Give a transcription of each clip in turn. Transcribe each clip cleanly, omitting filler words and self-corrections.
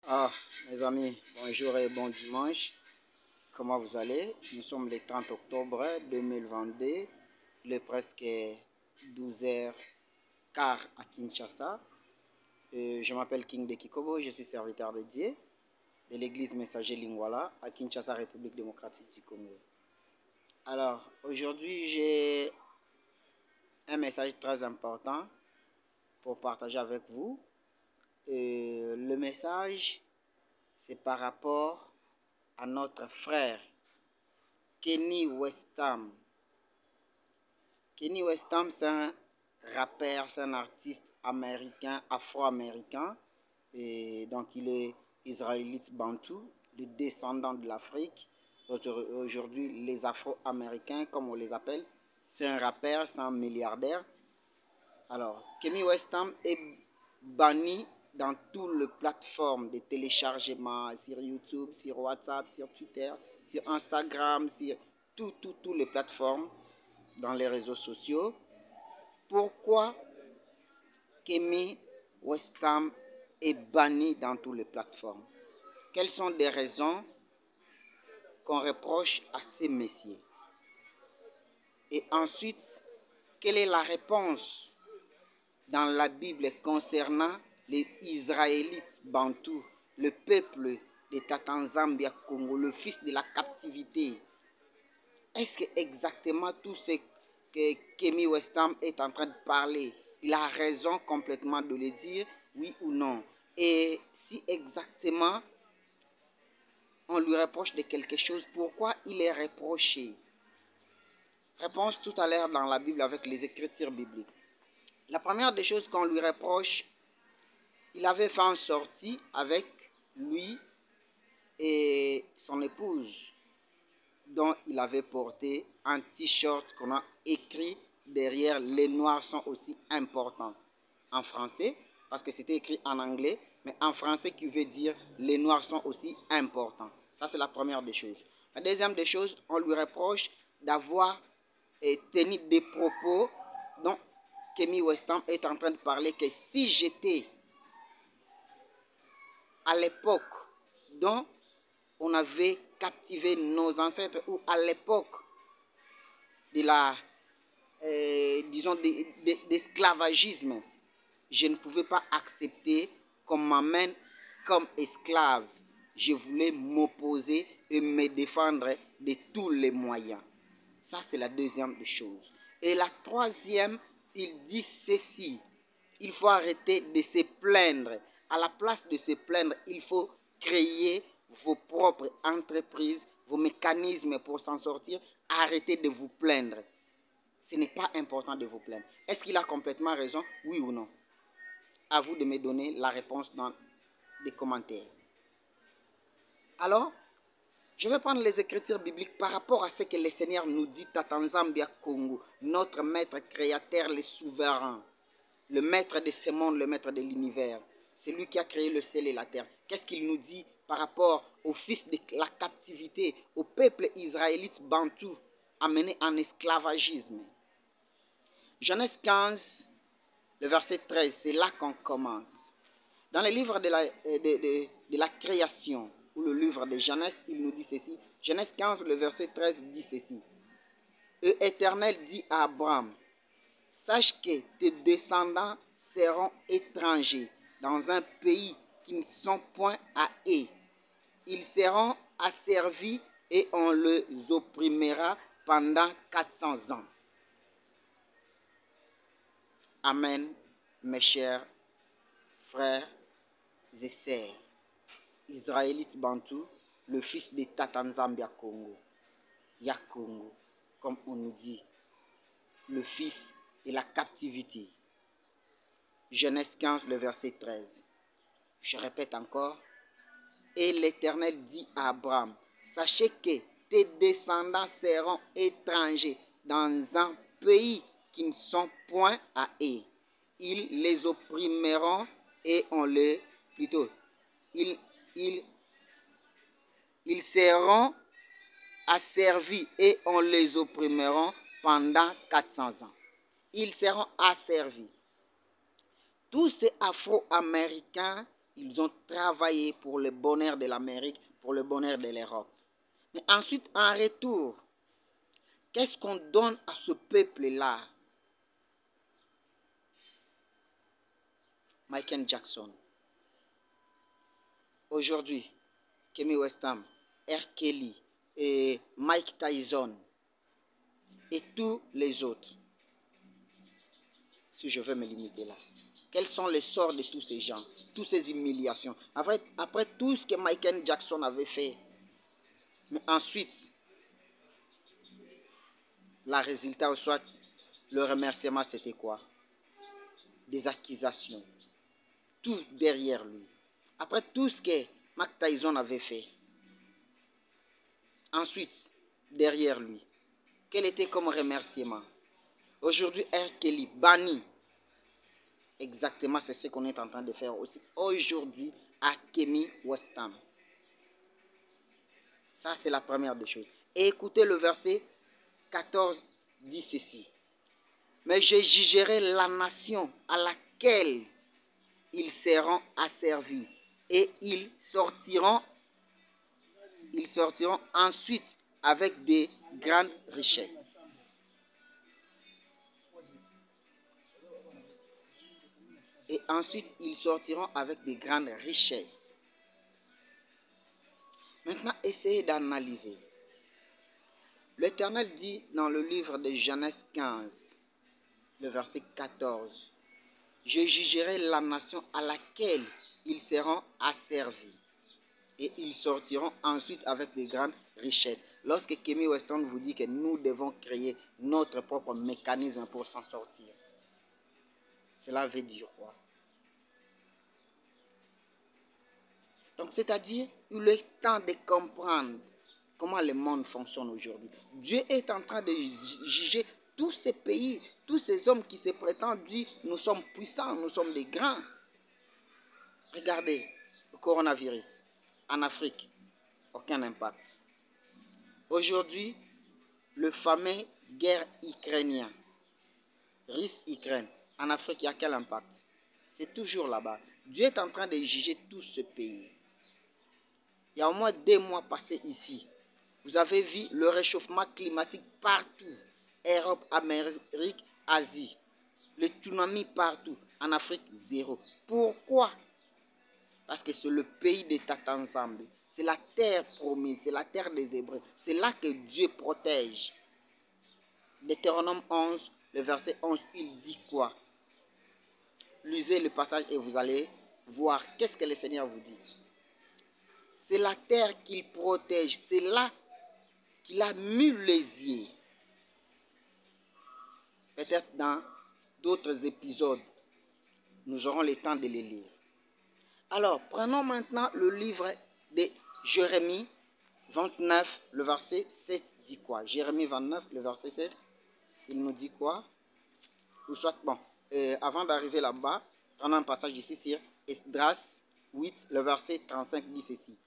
Mes amis, bonjour et bon dimanche. Comment vous allez? Nous sommes le 30 octobre 2022. Il est presque 12h15 à Kinshasa. Je m'appelle King de Kikobo, je suis serviteur de Dieu de l'église Messager Lingwala à Kinshasa, République démocratique du Congo. Alors, aujourd'hui, j'ai un message très important pour partager avec vous. Le message, c'est par rapport à notre frère Kanye West. Kanye West, c'est un rappeur, c'est un artiste américain, afro-américain, et donc il est israélite bantou, le descendant de l'Afrique. Aujourd'hui, les afro-américains, comme on les appelle, c'est un rappeur, c'est un milliardaire. Alors, Kanye West est banni dans toutes les plateformes de téléchargement, sur YouTube, sur WhatsApp, sur Twitter, sur Instagram, sur toutes les plateformes dans les réseaux sociaux. Pourquoi Kanye West est banni dans toutes les plateformes? Quelles sont les raisons qu'on reproche à ces messieurs? Et ensuite, quelle est la réponse dans la Bible concernant les Israélites bantous, le peuple de Tatanzambia Congo, le fils de la captivité? Est-ce que exactement tout ce que Kanye West est en train de parler, il a raison complètement de le dire, oui ou non? Et si exactement on lui reproche de quelque chose, pourquoi il est reproché? Réponse tout à l'heure dans la Bible avec les écritures bibliques. La première des choses qu'on lui reproche, il avait fait une sortie avec lui et son épouse, dont il avait porté un t-shirt qu'on a écrit derrière les noirs sont aussi importants en français, parce que c'était écrit en anglais, mais en français qui veut dire les noirs sont aussi importants. Ça, c'est la première des choses. La deuxième des choses, on lui reproche d'avoir tenu des propos dont Kanye West est en train de parler que si j'étais à l'époque dont on avait captivé nos ancêtres, ou à l'époque de la, disons, d'esclavagisme, je ne pouvais pas accepter qu'on m'amène comme esclave. Je voulais m'opposer et me défendre de tous les moyens. Ça, c'est la deuxième des choses. Et la troisième, il dit ceci: il faut arrêter de se plaindre. À la place de se plaindre, il faut créer vos propres entreprises, vos mécanismes pour s'en sortir. Arrêtez de vous plaindre. Ce n'est pas important de vous plaindre. Est-ce qu'il a complètement raison? Oui ou non? À vous de me donner la réponse dans les commentaires. Alors, je vais prendre les écritures bibliques par rapport à ce que le Seigneur nous dit, Tatanzambia Congo, notre maître créateur, le souverain, le maître de ce monde, le maître de l'univers. C'est lui qui a créé le ciel et la terre. Qu'est-ce qu'il nous dit par rapport au fils de la captivité, au peuple israélite bantou, amené en esclavagisme? Genèse 15, le verset 13, c'est là qu'on commence. Dans le livre de la création, ou le livre de Genèse, il nous dit ceci. Genèse 15, le verset 13 dit ceci. Et l'Éternel dit à Abraham: sache que tes descendants seront étrangers dans un pays qui ne sont point à eux. Ils seront asservis et on les opprimera pendant 400 ans. Amen, mes chers frères et sœurs. Israélites bantou, le fils de Tatanzambia Congo, Yakongo, comme on nous dit, le fils de la captivité. Genèse 15, le verset 13. Je répète encore. Et l'Éternel dit à Abraham: sachez que tes descendants seront étrangers dans un pays qui ne sont point à eux. Ils les opprimeront et on les... Plutôt, ils seront asservis et on les opprimeront pendant 400 ans. Ils seront asservis. Tous ces Afro-Américains, Ils ont travaillé pour le bonheur de l'Amérique, pour le bonheur de l'Europe. Mais ensuite, en retour, qu'est-ce qu'on donne à ce peuple-là? Michael Jackson. Aujourd'hui, Kanye West, R. Kelly, et Mike Tyson et tous les autres. Si je veux me limiter là. Quels sont les sorts de tous ces gens, toutes ces humiliations? Après tout ce que Michael Jackson avait fait. Mais ensuite, la résultat, soit le remerciement, c'était quoi? Des accusations. Tout derrière lui. Après tout ce que Mike Tyson avait fait. Ensuite, derrière lui, quel était comme remerciement? Aujourd'hui, R. Kelly, banni. Exactement, c'est ce qu'on est en train de faire aussi aujourd'hui à Kanye West. Ça, c'est la première des choses. Et écoutez le verset 14 dit ceci. Mais je jugerai la nation à laquelle ils seront asservis et ils sortiront ensuite avec des grandes richesses. Et ensuite, ils sortiront avec des grandes richesses. Maintenant, essayez d'analyser. L'Éternel dit dans le livre de Genèse 15, le verset 14, « Je jugerai la nation à laquelle ils seront asservis, et ils sortiront ensuite avec de grandes richesses. » Lorsque Kanye West vous dit que nous devons créer notre propre mécanisme pour s'en sortir, cela veut dire quoi? Donc, c'est-à-dire, il est temps de comprendre comment le monde fonctionne aujourd'hui. Dieu est en train de juger tous ces pays, tous ces hommes qui se prétendent dire nous sommes puissants, nous sommes des grands. Regardez, le coronavirus en Afrique, aucun impact. Aujourd'hui, le fameux guerre ukrainienne, Russie-Ukraine, en Afrique, il y a quel impact? C'est toujours là-bas. Dieu est en train de juger tout ce pays. Il y a au moins 2 mois passés ici. Vous avez vu le réchauffement climatique partout. Europe, Amérique, Asie. Le tsunami partout. En Afrique, zéro. Pourquoi? Parce que c'est le pays des Tatanzambes. C'est la terre promise. C'est la terre des Hébreux. C'est là que Dieu protège. Deutéronome 11, le verset 11, il dit quoi? Lisez le passage et vous allez voir qu'est-ce que le Seigneur vous dit. C'est la terre qu'il protège. C'est là qu'il a mis les yeux. Peut-être dans d'autres épisodes, nous aurons le temps de les lire. Alors, prenons maintenant le livre de Jérémie 29, le verset 7 dit quoi? Jérémie 29, le verset 7, il nous dit quoi? Ou soit, bon, avant d'arriver là-bas, prenons un passage ici sur Esdras 8, le verset 35 dit ceci.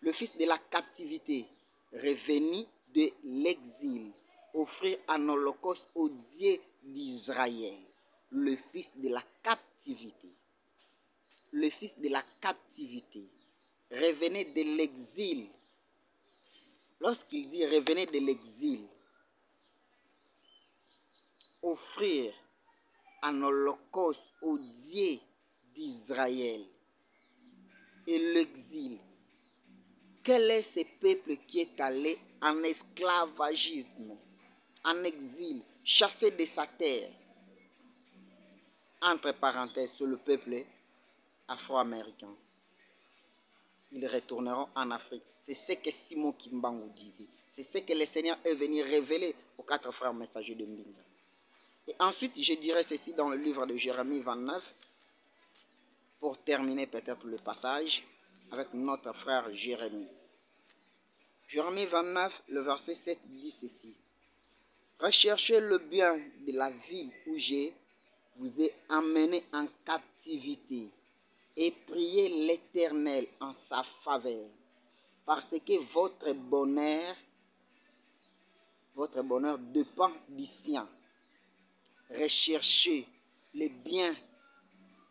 Le fils de la captivité, revenu de l'exil, offrir un holocauste au Dieu d'Israël. Le fils de la captivité. Le fils de la captivité. Revenez de l'exil. Lorsqu'il dit revenez de l'exil, offrir un holocauste au Dieu d'Israël. Et l'exil. Quel est ce peuple qui est allé en esclavagisme, en exil, chassé de sa terre? Entre parenthèses, c'est le peuple afro-américain. Ils retourneront en Afrique. C'est ce que Simon Kimbangu disait. C'est ce que le Seigneur est venu révéler aux 4 frères messagers de Mbinza. Et ensuite, je dirai ceci dans le livre de Jérémie 29, pour terminer peut-être le passage avec notre frère Jérémie. Jérémie 29, le verset 7 dit ceci. Recherchez le bien de la ville où je vous ai emmené en captivité et priez l'Éternel en sa faveur, parce que votre bonheur dépend du sien. Recherchez le bien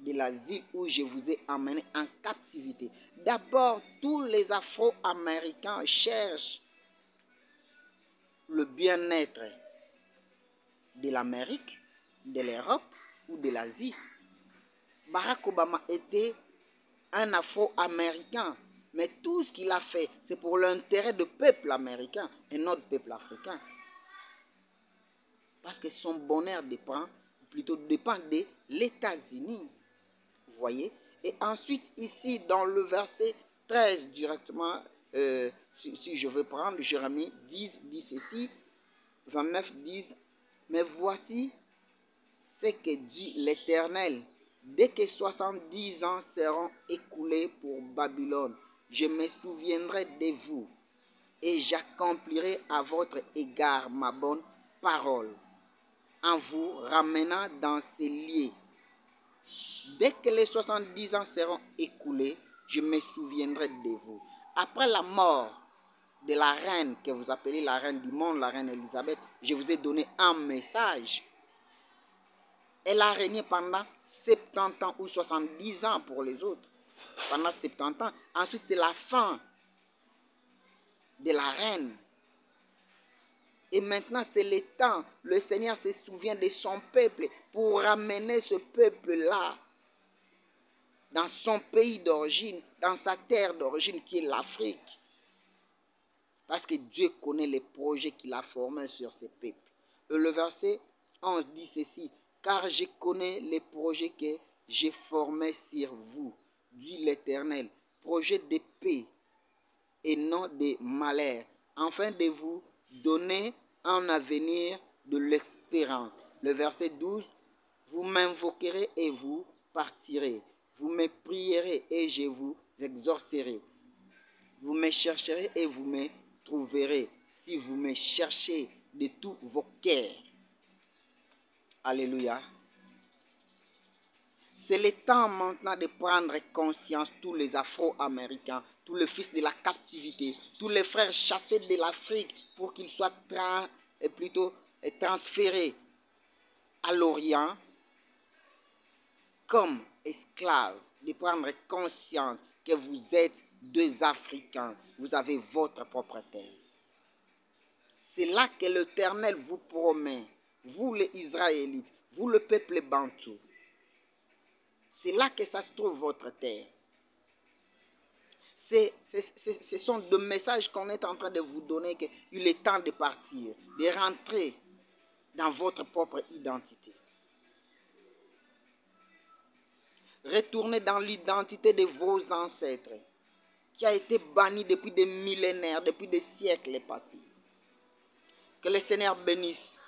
de la ville où je vous ai emmené en captivité. D'abord, tous les Afro-Américains cherchent le bien-être de l'Amérique, de l'Europe ou de l'Asie. Barack Obama était un Afro-Américain, mais tout ce qu'il a fait, c'est pour l'intérêt du peuple américain et notre peuple africain. Parce que son bonheur dépend de l'États-Unis. Vous voyez? Et ensuite, ici, dans le verset 13, directement, si je veux prendre Jérémie 10, dit ceci, 29, 10, mais voici ce que dit l'Éternel. Dès que 70 ans seront écoulés pour Babylone, je me souviendrai de vous et j'accomplirai à votre égard ma bonne parole en vous ramenant dans ces lieux. Dès que les 70 ans seront écoulés, je me souviendrai de vous. Après la mort de la reine que vous appelez la reine du monde, la reine Élisabeth, je vous ai donné un message. Elle a régné pendant 70 ans ou 70 ans pour les autres. Pendant 70 ans. Ensuite, c'est la fin de la reine. Et maintenant, c'est le temps. Le Seigneur se souvient de son peuple pour ramener ce peuple-là dans son pays d'origine, dans sa terre d'origine qui est l'Afrique. Parce que Dieu connaît les projets qu'il a formés sur ce peuple. Et le verset 11 dit ceci, car je connais les projets que j'ai formés sur vous, dit l'Éternel, projets de paix et non de malheur, afin de vous donner un avenir de l'espérance. Le verset 12, vous m'invoquerez et vous partirez, vous me prierez et je vous exaucerai, vous me chercherez et vous me trouverez, si vous me cherchez de tous vos cœurs. Alléluia. C'est le temps maintenant de prendre conscience, tous les Afro-Américains, tous les fils de la captivité, tous les frères chassés de l'Afrique, pour qu'ils soient transférés à l'Orient comme esclaves, de prendre conscience que vous êtes deux Africains, vous avez votre propre terre. C'est là que l'Éternel vous promet, vous les Israélites, vous le peuple bantou. C'est là que ça se trouve votre terre. Ce sont deux messages qu'on est en train de vous donner, qu'il est temps de partir, de rentrer dans votre propre identité. Retournez dans l'identité de vos ancêtres, qui a été bannie depuis des millénaires, depuis des siècles passés. Que le Seigneur bénisse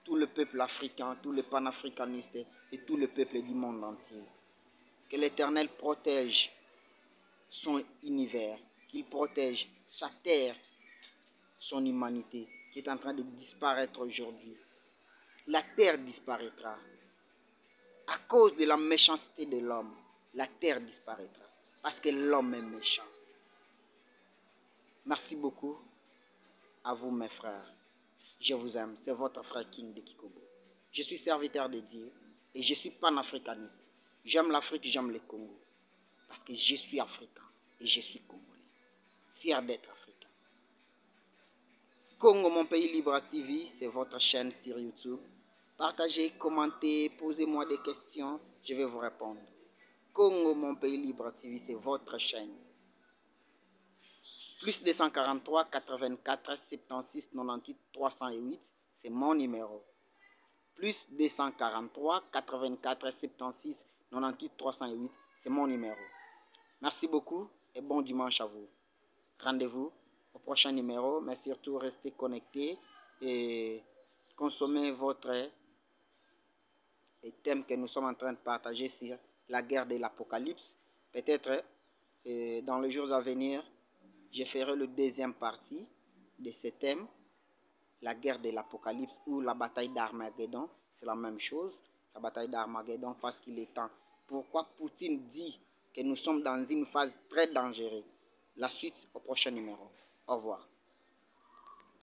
tout le peuple africain, tous les panafricanistes et tout le peuple du monde entier. Que l'Éternel protège son univers, qu'il protège sa terre, son humanité, qui est en train de disparaître aujourd'hui. La terre disparaîtra. À cause de la méchanceté de l'homme, la terre disparaîtra. Parce que l'homme est méchant. Merci beaucoup à vous mes frères. Je vous aime. C'est votre frère King de Kikobo. Je suis serviteur de Dieu et je suis panafricaniste. J'aime l'Afrique, j'aime le Congo. Parce que je suis africain et je suis congolais. Fier d'être africain. Congo, mon pays libre TV, c'est votre chaîne sur YouTube. Partagez, commentez, posez-moi des questions, je vais vous répondre. Congo, mon pays libre TV, c'est votre chaîne. Plus 243 84 76 98 308, c'est mon numéro. Plus 243 84 76 98 308, c'est mon numéro. Merci beaucoup et bon dimanche à vous. Rendez-vous au prochain numéro, mais surtout restez connectés et consommez votre thème que nous sommes en train de partager sur la guerre de l'Apocalypse. Peut-être dans les jours à venir, je ferai le deuxième partie de ce thème, la guerre de l'Apocalypse ou la bataille d'Armageddon. C'est la même chose, la bataille d'Armageddon, parce qu'il est temps. Pourquoi Poutine dit que nous sommes dans une phase très dangereuse? La suite au prochain numéro. Au revoir.